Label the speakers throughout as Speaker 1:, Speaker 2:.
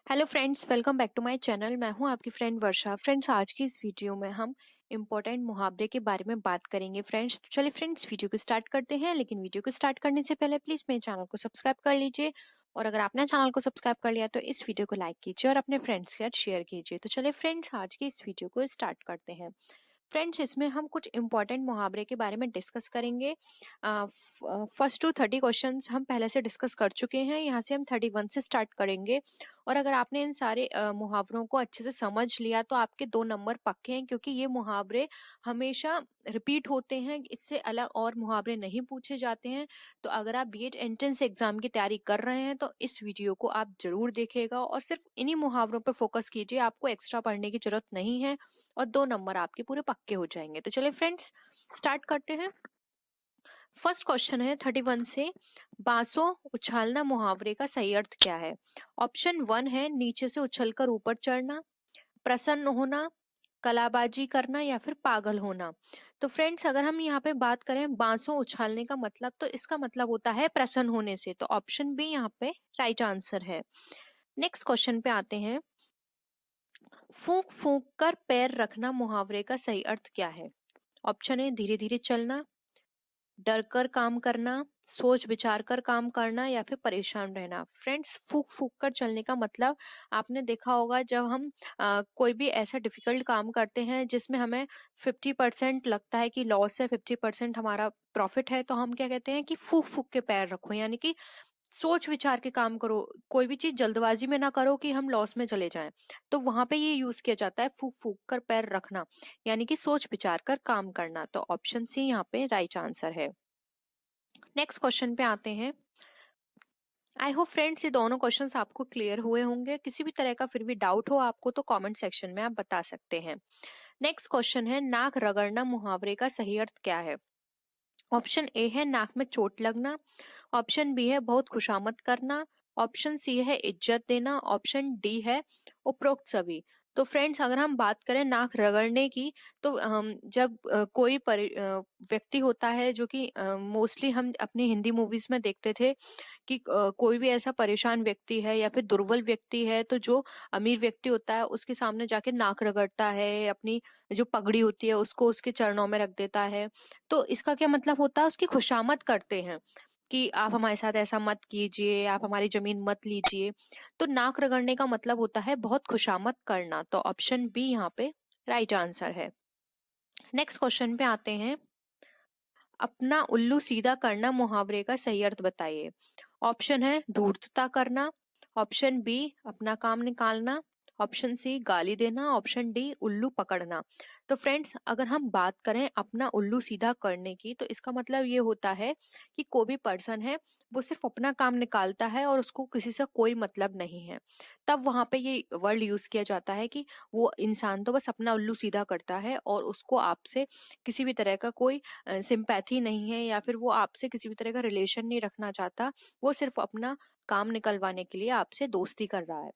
Speaker 1: Hello friends, welcome back to my channel. मैं हूं आपकी फ्रेंड वर्षा। फ्रेंड्स, आज की इस वीडियो में हम इम्पोर्टेंट मुहावरे के बारे में बात करेंगे। फ्रेंड्स, तो चलिए फ्रेंड्स वीडियो को स्टार्ट करते हैं। लेकिन वीडियो को स्टार्ट करने से पहले प्लीज मेरे चैनल को सब्सक्राइब कर लीजिए, और अगर आपने चैनल को सब्सक्राइब कर लिया तो इस वीडियो को लाइक कीजिए और अपने फ्रेंड्स के साथ शेयर कीजिए। तो चलिए फ्रेंड्स, आज की इस वीडियो को स्टार्ट करते हैं। फ्रेंड्स, इसमें हम कुछ इंपॉर्टेंट मुहावरे के बारे में डिस्कस करेंगे। फर्स्ट टू 30 क्वेश्चंस हम पहले से डिस्कस कर चुके हैं। यहाँ से हम 31 से स्टार्ट करेंगे। और अगर आपने इन सारे मुहावरों को अच्छे से समझ लिया तो आपके 2 नंबर पक्के हैं, क्योंकि ये मुहावरे हमेशा रिपीट होते हैं। इससे अलग और मुहावरे नहीं पूछे जाते हैं। तो अगर आप बीएड एंट्रेंस एग्जाम की तैयारी कर रहे हैं तो इस वीडियो को आप जरूर देखिएगा और सिर्फ इन्हीं मुहावरों पर फोकस कीजिए। आपको एक्स्ट्रा पढ़ने की जरूरत नहीं है और 2 नंबर आपके पूरे पक्के हो जाएंगे। तो चलिए फ्रेंड्स, स्टार्ट करते हैं। फर्स्ट क्वेश्चन है 31 से, बांसों उछालना मुहावरे का सही अर्थ क्या है? ऑप्शन 1 है नीचे से उछलकर ऊपर चढ़ना, प्रसन्न होना, कलाबाजी करना या फिर पागल होना। तो फ्रेंड्स, अगर हम यहाँ पे बात करें बांसों उछालने का मतलब, तो इसका मतलब होता है प्रसन्न होने से। तो ऑप्शन बी यहाँ पे राइट आंसर है। नेक्स्ट क्वेश्चन पे आते हैं। फूंक फूंक कर पैर रखना मुहावरे का सही अर्थ क्या है? ऑप्शन ए धीरे धीरे चलना, डर कर काम करना, सोच विचार कर काम करना या फिर परेशान रहना। फ्रेंड्स, फूक फूक कर चलने का मतलब आपने देखा होगा, जब हम कोई भी ऐसा डिफिकल्ट काम करते हैं जिसमें हमें 50% लगता है कि लॉस है, 50% हमारा प्रॉफिट है, तो हम क्या कहते हैं कि फूक फूक के पैर रखो, यानी कि सोच विचार के काम करो। कोई भी चीज जल्दबाजी में ना करो कि हम लॉस में चले जाएं। तो वहां पे ये यूज किया जाता है फूक फूक कर पैर रखना, यानी कि सोच विचार कर काम करना। तो ऑप्शन सी यहाँ पे राइट आंसर है। नेक्स्ट क्वेश्चन पे आते हैं। आई होप फ्रेंड्स ये दोनों क्वेश्चंस आपको क्लियर हुए होंगे। किसी भी तरह का फिर भी डाउट हो आपको तो कमेंट सेक्शन में आप बता सकते हैं। नेक्स्ट क्वेश्चन है, नाक रगड़ना मुहावरे का सही अर्थ क्या है? ऑप्शन ए है नाक में चोट लगना, ऑप्शन बी है बहुत खुशामद करना, ऑप्शन सी है इज्जत देना, ऑप्शन डी है उपरोक्त सभी। तो फ्रेंड्स, अगर हम बात करें नाक रगड़ने की, तो जब कोई व्यक्ति होता है, जो कि मोस्टली हम अपनी हिंदी मूवीज में देखते थे कि कोई भी ऐसा परेशान व्यक्ति है या फिर दुर्बल व्यक्ति है, तो जो अमीर व्यक्ति होता है उसके सामने जाके नाक रगड़ता है, अपनी जो पगड़ी होती है उसको उसके चरणों में रख देता है। तो इसका क्या मतलब होता है? उसकी खुशामद करते हैं कि आप हमारे साथ ऐसा मत कीजिए, आप हमारी जमीन मत लीजिए। तो नाक रगड़ने का मतलब होता है बहुत खुशामद करना। तो ऑप्शन बी यहाँ पे राइट आंसर है। नेक्स्ट क्वेश्चन पे आते हैं। अपना उल्लू सीधा करना मुहावरे का सही अर्थ बताइए। ऑप्शन है धूर्तता करना, ऑप्शन बी अपना काम निकालना, ऑप्शन सी गाली देना, ऑप्शन डी उल्लू पकड़ना। तो फ्रेंड्स, अगर हम बात करें अपना उल्लू सीधा करने की, तो इसका मतलब ये होता है कि कोई भी पर्सन है वो सिर्फ अपना काम निकालता है और उसको किसी से कोई मतलब नहीं है। तब वहां पे ये वर्ड यूज किया जाता है कि वो इंसान तो बस अपना उल्लू सीधा करता है और उसको आपसे किसी भी तरह का कोई सिंपैथी नहीं है, या फिर वो आपसे किसी भी तरह का रिलेशन नहीं रखना चाहता। वो सिर्फ अपना काम निकलवाने के लिए आपसे दोस्ती कर रहा है।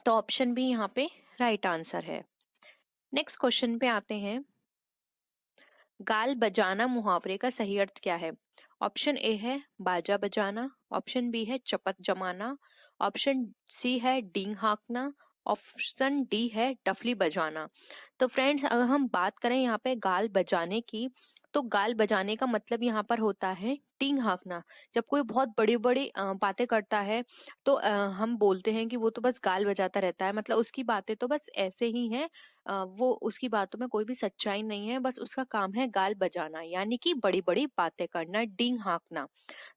Speaker 1: तो ऑप्शन बी यहाँ पे राइट आंसर है। नेक्स्ट क्वेश्चन पे आते हैं। गाल बजाना मुहावरे का सही अर्थ क्या है? ऑप्शन ए है बाजा बजाना, ऑप्शन बी है चपत जमाना, ऑप्शन सी है डींग हाँकना, ऑप्शन डी है डफली बजाना। तो फ्रेंड्स, अगर हम बात करें यहाँ पे गाल बजाने की, तो गाल बजाने का मतलब यहाँ पर होता है टींग हाँकना। जब कोई बहुत बड़ी बड़ी बातें करता है तो हम बोलते हैं कि वो तो बस गाल बजाता रहता है, मतलब उसकी बातें तो बस ऐसे ही हैं। वो उसकी बातों में कोई भी सच्चाई नहीं है, बस उसका काम है गाल बजाना, यानी कि बड़ी बड़ी बातें करना, डींग हाँकना।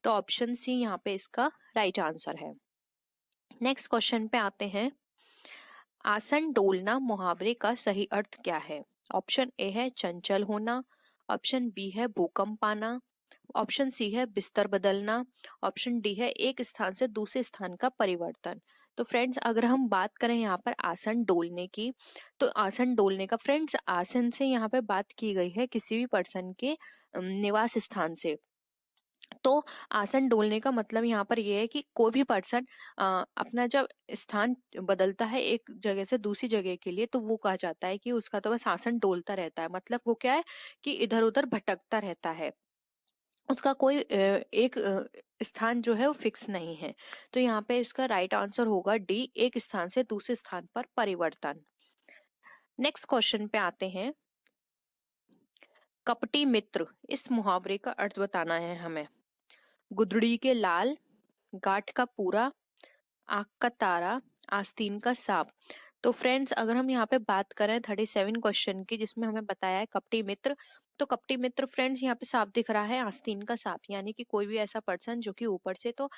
Speaker 1: तो ऑप्शन सी यहाँ पे इसका राइट आंसर है। नेक्स्ट क्वेश्चन पे आते हैं। आसन डोलना मुहावरे का सही अर्थ क्या है? ऑप्शन ए है चंचल होना, ऑप्शन बी है भूकंप आना, ऑप्शन सी है बिस्तर बदलना, ऑप्शन डी है एक स्थान से दूसरे स्थान का परिवर्तन। तो फ्रेंड्स, अगर हम बात करें यहाँ पर आसन डोलने की, तो आसन डोलने का फ्रेंड्स, आसन से यहाँ पे बात की गई है किसी भी पर्सन के निवास स्थान से। तो आसन डोलने का मतलब यहाँ पर यह है कि कोई भी पर्सन अपना जब स्थान बदलता है एक जगह से दूसरी जगह के लिए, तो वो कहा जाता है कि उसका तो बस आसन डोलता रहता है। मतलब वो क्या है कि इधर उधर भटकता रहता है, उसका कोई एक स्थान जो है वो फिक्स नहीं है। तो यहाँ पे इसका राइट आंसर होगा डी, एक स्थान से दूसरे स्थान पर परिवर्तन। नेक्स्ट क्वेश्चन पे आते हैं। कपटी मित्र, इस मुहावरे का अर्थ बताना है हमें। गुदड़ी के लाल, गांठ का पूरा, आंख का तारा, आस्तीन का सांप। तो फ्रेंड्स अगर हम यहाँ पे बात करें 37 क्वेश्चन की, जिसमें हमें बताया है कपटी मित्र, तो कपटी मित्र फ्रेंड्स यहाँ पे साफ दिख रहा है आस्तीन का सांप, यानी कि कोई भी ऐसा पर्सन जो कि ऊपर से तो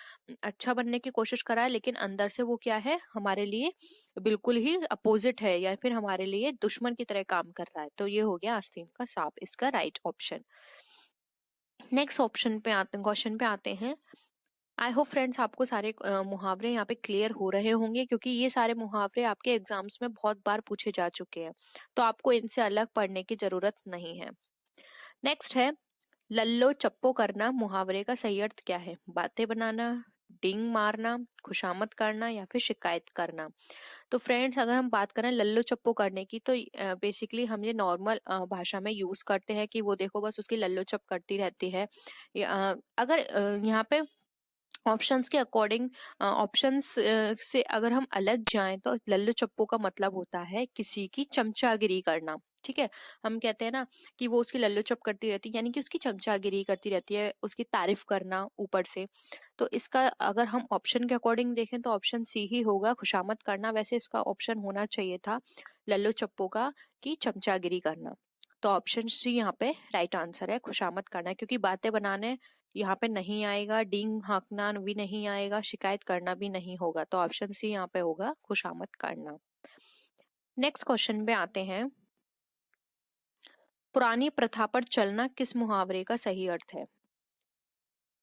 Speaker 1: अच्छा बनने की कोशिश कर रहा है, लेकिन अंदर से वो क्या है, हमारे लिए बिल्कुल ही अपोजिट है, या फिर हमारे लिए दुश्मन की तरह काम कर रहा है। तो ये हो गया आस्तीन का सांप, इसका राइट ऑप्शन। नेक्स्ट ऑप्शन पे आते क्वेश्चन पे आते हैं। आई होप फ्रेंड्स आपको सारे मुहावरे यहाँ पे क्लियर हो रहे होंगे, क्योंकि ये सारे मुहावरे आपके एग्जाम्स में बहुत बार पूछे जा चुके हैं, तो आपको इनसे अलग पढ़ने की जरूरत नहीं है। नेक्स्ट है, लल्लो चप्पो करना मुहावरे का सही अर्थ क्या है? बातें बनाना, डिंग मारना, खुशामद करना, या फिर शिकायत करना। तो फ्रेंड्स अगर हम बात करें लल्लो चप्पो करने की, तो बेसिकली हम ये नॉर्मल भाषा में यूज करते हैं कि वो देखो बस उसकी लल्लो चप करती रहती है। अगर यहाँ पे ऑप्शंस के अकॉर्डिंग, ऑप्शंस से अगर हम अलग जाएं, तो लल्लू चप्पू का मतलब होता है किसी की चमचागिरी करना। ठीक है, हम कहते हैं ना कि वो उसकी लल्लू चप करती रहती है, यानी कि उसकी चमचागिरी करती रहती है, उसकी तारीफ करना ऊपर से। तो इसका अगर हम ऑप्शन के अकॉर्डिंग देखें तो ऑप्शन सी ही होगा, खुशामद करना। वैसे इसका ऑप्शन होना चाहिए था लल्लू चप्पू का कि चमचागिरी करना। तो ऑप्शन सी यहाँ पे राइट आंसर है, खुशामद करना, क्योंकि बातें बनाने यहाँ पे नहीं आएगा, डींग हाँकना भी नहीं आएगा, शिकायत करना भी नहीं होगा। तो ऑप्शन सी यहाँ पे होगा, खुशामद करना। नेक्स्ट क्वेश्चन पे आते हैं। पुरानी प्रथा पर चलना किस मुहावरे का सही अर्थ है?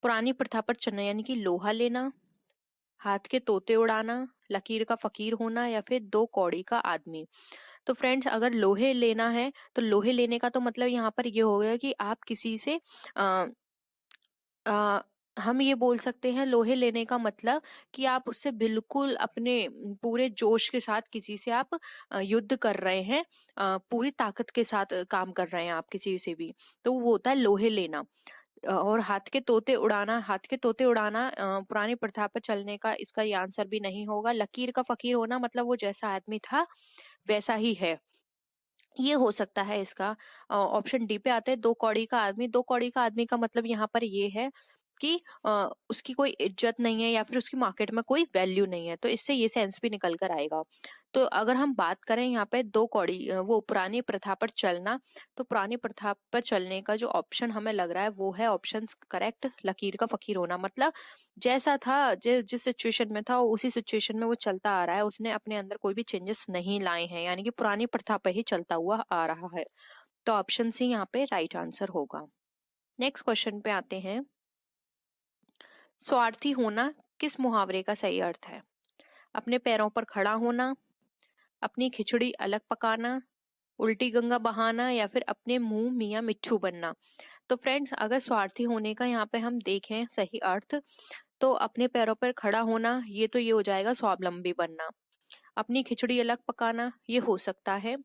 Speaker 1: पुरानी प्रथा पर चलना यानी कि लोहा लेना, हाथ के तोते उड़ाना, लकीर का फकीर होना, या फिर दो कौड़ी का आदमी। तो फ्रेंड्स अगर लोहे लेना है, तो लोहे लेने का तो मतलब यहाँ पर ये हो गया कि आप किसी से आ, हम ये बोल सकते हैं लोहे लेने का मतलब कि आप उससे बिल्कुल अपने पूरे जोश के साथ किसी से आप युद्ध कर रहे हैं, पूरी ताकत के साथ काम कर रहे हैं आप किसी से भी, तो वो होता है लोहे लेना। और हाथ के तोते उड़ाना, हाथ के तोते उड़ाना पुरानी प्रथा पर चलने का इसका ये आंसर भी नहीं होगा। लकीर का फकीर होना मतलब वो जैसा आदमी था वैसा ही है, ये हो सकता है इसका। ऑप्शन डी पे आते हैं, दो कौड़ी का आदमी। दो कौड़ी का आदमी का मतलब यहाँ पर ये है कि उसकी कोई इज्जत नहीं है, या फिर उसकी मार्केट में कोई वैल्यू नहीं है, तो इससे ये सेंस भी निकल कर आएगा। तो अगर हम बात करें यहाँ पे दो कौड़ी वो पुरानी प्रथा पर चलना, तो पुरानी प्रथा पर चलने का जो ऑप्शन हमें लग रहा है वो है ऑप्शन करेक्ट, लकीर का फकीर होना। मतलब जैसा था, जिस सिचुएशन में था उसी सिचुएशन में वो चलता आ रहा है, उसने अपने अंदर कोई भी चेंजेस नहीं लाए हैं, यानी कि पुरानी प्रथा पर ही चलता हुआ आ रहा है। तो ऑप्शन सी यहाँ पे राइट आंसर होगा। नेक्स्ट क्वेश्चन पे आते हैं। स्वार्थी होना किस मुहावरे का सही अर्थ है? अपने पैरों पर खड़ा होना, अपनी खिचड़ी अलग पकाना, उल्टी गंगा बहाना, या फिर अपने मुंह मियां मिट्ठू बनना। तो फ्रेंड्स अगर स्वार्थी होने का यहाँ पे हम देखें सही अर्थ, तो अपने पैरों पर खड़ा होना, ये तो ये हो जाएगा स्वावलंबी बनना। अपनी खिचड़ी अलग पकाना, ये हो सकता है।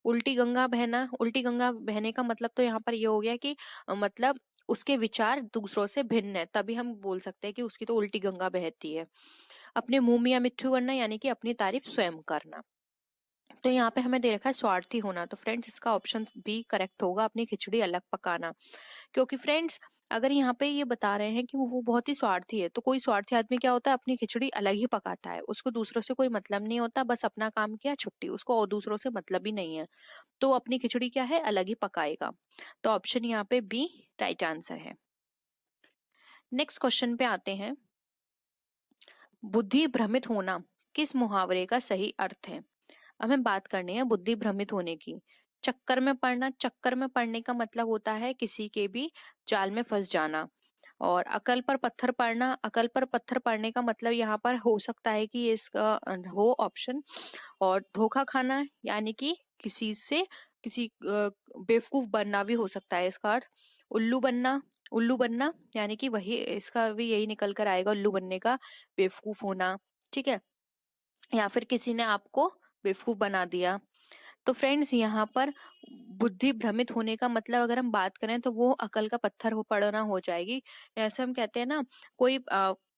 Speaker 1: उल्टी गंगा बहना, उल्टी गंगा बहने का मतलब तो यहाँ पर ये हो गया कि मतलब उसके विचार दूसरों से भिन्न है, तभी हम बोल सकते हैं कि उसकी तो उल्टी गंगा बहती है। अपने मुंह मियां मिट्ठू बनना यानी कि अपनी तारीफ स्वयं करना। तो यहाँ पे हमें दे रखा है स्वार्थी होना, तो फ्रेंड्स इसका ऑप्शन बी करेक्ट होगा, अपनी खिचड़ी अलग पकाना। क्योंकि फ्रेंड्स अगर यहाँ पे ये बता रहे हैं कि वो बहुत ही स्वार्थी है, तो कोई स्वार्थी आदमी क्या होता है, अपनी खिचड़ी अलग ही पकाता है, उसको दूसरों से कोई मतलब नहीं होता, बस अपना काम किया छुट्टी, उसको और दूसरों से मतलब ही नहीं है, तो अपनी खिचड़ी क्या है, अलग ही पकाएगा। तो ऑप्शन यहाँ पे बी राइट आंसर है। नेक्स्ट क्वेश्चन पे आते हैं। बुद्धि भ्रमित होना किस मुहावरे का सही अर्थ है? हमें बात करनी है बुद्धि भ्रमित होने की। चक्कर में पड़ना, चक्कर में पड़ने का मतलब होता है किसी के भी जाल में फंस जाना। और अकल पर पत्थर पड़ना, अकल पर पत्थर पड़ने का मतलब यहाँ पर हो सकता है कि इसका हो ऑप्शन। और धोखा खाना यानी कि किसी से किसी बेवकूफ बनना भी हो सकता है इसका अर्थ। उल्लू बनना, उल्लू बनना यानी कि वही, इसका भी यही निकल कर आएगा उल्लू बनने का, बेवकूफ होना। ठीक है, या फिर किसी ने आपको बेवकूफ बना दिया। तो फ्रेंड्स यहाँ पर बुद्धि भ्रमित होने का मतलब अगर हम बात करें तो वो अकल का पत्थर हो पड़ना हो जाएगी। ऐसे हम कहते हैं ना, कोई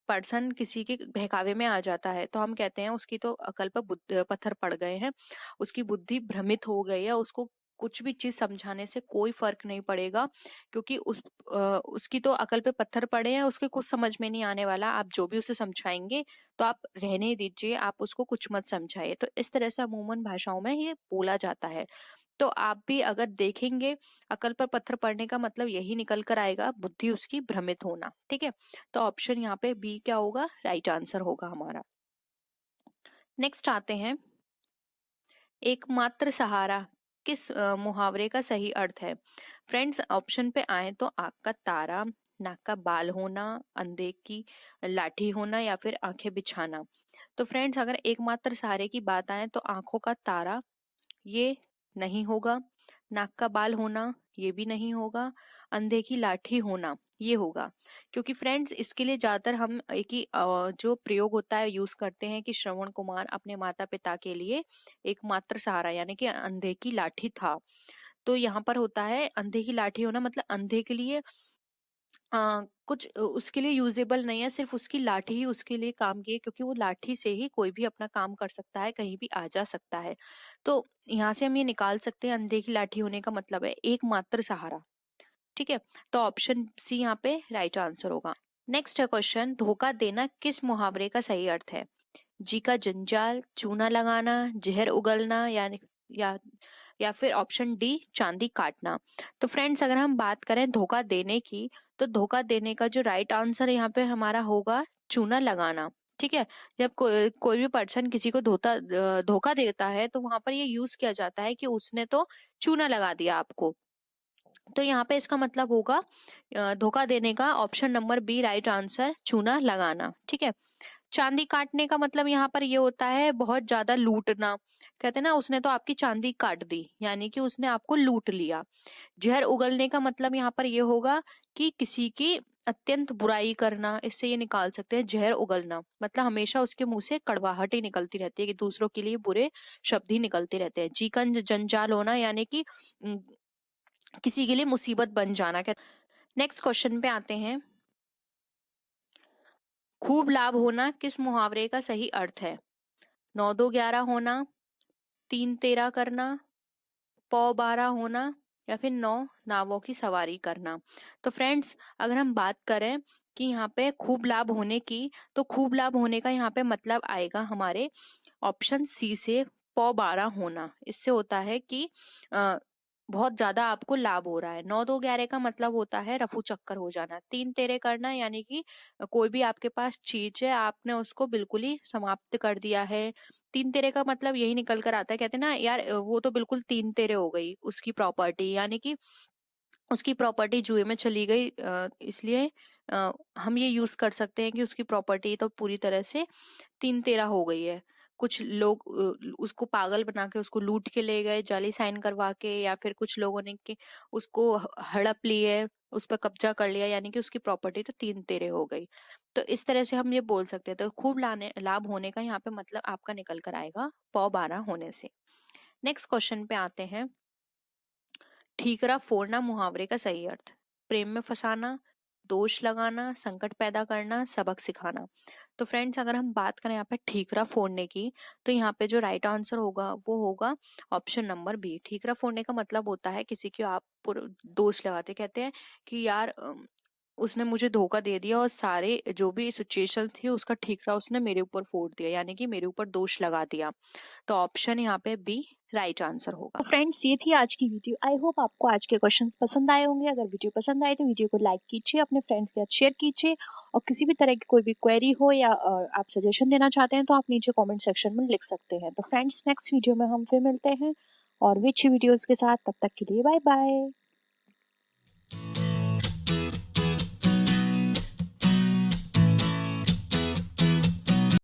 Speaker 1: पर्सन किसी के बहकावे में आ जाता है तो हम कहते हैं उसकी तो अकल पर पत्थर पड़ गए हैं, उसकी बुद्धि भ्रमित हो गई है, उसको कुछ भी चीज समझाने से कोई फर्क नहीं पड़ेगा, क्योंकि उसकी तो अकल पे पत्थर पड़े हैं, उसके कुछ समझ में नहीं आने वाला। आप जो भी उसे समझाएंगे तो आप रहने दीजिए, आप उसको कुछ मत समझाइए। तो इस तरह से अमूमन भाषाओं में ये बोला जाता है। तो आप भी अगर देखेंगे, अकल पर पत्थर पड़ने का मतलब यही निकल कर आएगा, बुद्धि उसकी भ्रमित होना। ठीक है, तो ऑप्शन यहाँ पे बी क्या होगा, राइट आंसर होगा हमारा। नेक्स्ट आते हैं, एकमात्र सहारा किस मुहावरे का सही अर्थ है। फ्रेंड्स ऑप्शन पे आए तो आँख का तारा, नाक का बाल होना, अंधे की लाठी होना, या फिर आंखें बिछाना। तो फ्रेंड्स अगर एकमात्र सहारे की बात आए तो आंखों का तारा ये नहीं होगा, नाक का बाल होना ये भी नहीं होगा, अंधे की लाठी होना ये होगा। क्योंकि फ्रेंड्स इसके लिए ज्यादातर हम एक ही जो प्रयोग होता है यूज करते हैं कि श्रवण कुमार अपने माता पिता के लिए एकमात्र सहारा यानी कि अंधे की लाठी था। तो यहाँ पर होता है अंधे की लाठी होना, मतलब अंधे के लिए कुछ उसके लिए यूजेबल नहीं है, सिर्फ उसकी लाठी ही उसके लिए काम की है, क्योंकि वो लाठी से ही कोई भी अपना काम कर सकता है, कहीं भी आ जा सकता है। तो यहाँ से हम ये निकाल सकते हैं अंधे की लाठी होने का मतलब है एकमात्र सहारा। ठीक है, तो ऑप्शन सी यहाँ पे राइट आंसर होगा। नेक्स्ट है क्वेश्चन, धोखा देना किस मुहावरे का सही अर्थ है। जी का जंजाल, चूना लगाना, जहर उगलना, या फिर ऑप्शन डी चांदी काटना। तो फ्रेंड्स अगर हम बात करें धोखा देने की, तो धोखा देने का जो राइट आंसर यहाँ पे हमारा होगा चूना लगाना। ठीक है, जब कोई भी पर्सन किसी को धोखा देता है तो वहां पर ये यूज किया जाता है कि उसने तो चूना लगा दिया आपको। तो यहाँ पे इसका मतलब होगा धोखा देने का option number B right answer, चूना लगाना। ठीक है, चांदी काटने का मतलब यहाँ पर ये होता है बहुत ज्यादा लूटना। कहते हैं ना उसने तो आपकी चांदी काट दी, यानी कि उसने आपको लूट लिया। जहर उगलने का मतलब यहाँ पर ये होगा कि किसी की अत्यंत बुराई करना, इससे ये निकाल सकते हैं जहर उगलना, मतलब हमेशा उसके मुंह से कड़वाहट ही निकलती रहती है कि दूसरों के लिए बुरे शब्द ही निकलते रहते हैं। जीकन जंजाल होना यानी कि किसी के लिए मुसीबत बन जाना। नेक्स्ट क्वेश्चन पे आते हैं, खूब लाभ होना किस मुहावरे का सही अर्थ है। 9 2 11 होना, 3 13 करना, पौ 12 होना, या फिर 9 नावों की सवारी करना। तो फ्रेंड्स अगर हम बात करें कि यहाँ पे खूब लाभ होने की, तो खूब लाभ होने का यहाँ पे मतलब आएगा हमारे ऑप्शन सी से, पौ 12 होना। इससे होता है कि बहुत ज्यादा आपको लाभ हो रहा है। 9 2 11 का मतलब होता है रफू चक्कर हो जाना। 3 13 करना यानी कि कोई भी आपके पास चीज है आपने उसको बिल्कुल ही समाप्त कर दिया है। 3 13 का मतलब यही निकल कर आता है, कहते हैं ना यार वो तो बिल्कुल 3 13 हो गई उसकी प्रॉपर्टी, यानी कि उसकी प्रॉपर्टी जुए में चली गई। इसलिए हम ये यूज कर सकते हैं कि उसकी प्रॉपर्टी तो पूरी तरह से 3 13 हो गई है। कुछ लोग उसको पागल बना के उसको लूट के ले गए जाली साइन करवा के, या फिर कुछ लोगों ने कि उसको हड़प लिए, उस पर कब्जा कर लिया, यानी कि उसकी प्रॉपर्टी तो 3 13 हो गई। तो इस तरह से हम ये बोल सकते हैं। तो खूब लाभ होने का यहाँ पे मतलब आपका निकल कर आएगा पौ 12 होने से। नेक्स्ट क्वेश्चन पे आते हैं, ठीकरा फोड़ना मुहावरे का सही अर्थ। प्रेम में फंसाना, दोष लगाना, संकट पैदा करना, सबक सिखाना। तो फ्रेंड्स अगर हम बात करें यहाँ पे ठीकरा फोड़ने की, तो यहाँ पे जो राइट आंसर होगा वो होगा ऑप्शन नंबर बी। ठीकरा फोड़ने का मतलब होता है किसी की आप दोष लगाते, कहते हैं कि यार उसने मुझे धोखा दे दिया और सारे जो भी सिचुएशन थी उसका ठीकरा उसने मेरे ऊपर फोड़ दिया, यानी कि मेरे ऊपर दोष लगा दिया। तो ऑप्शन यहाँ पे बी राइट आंसर होगा। तो फ्रेंड्स ये थी आज की वीडियो। आई होप आपको आज के क्वेश्चंस पसंद आए होंगे। अगर वीडियो पसंद आए तो वीडियो को लाइक कीजिए, अपने फ्रेंड्स के साथ शेयर कीजिए, और किसी भी तरह की कोई भी क्वेरी हो या आप सजेशन देना चाहते हैं तो आप नीचे कमेंट सेक्शन में लिख सकते हैं। तो फ्रेंड्स नेक्स्ट वीडियो में हम फिर मिलते हैं और भी अच्छी वीडियोस के साथ। तब तक के लिए बाय बाय।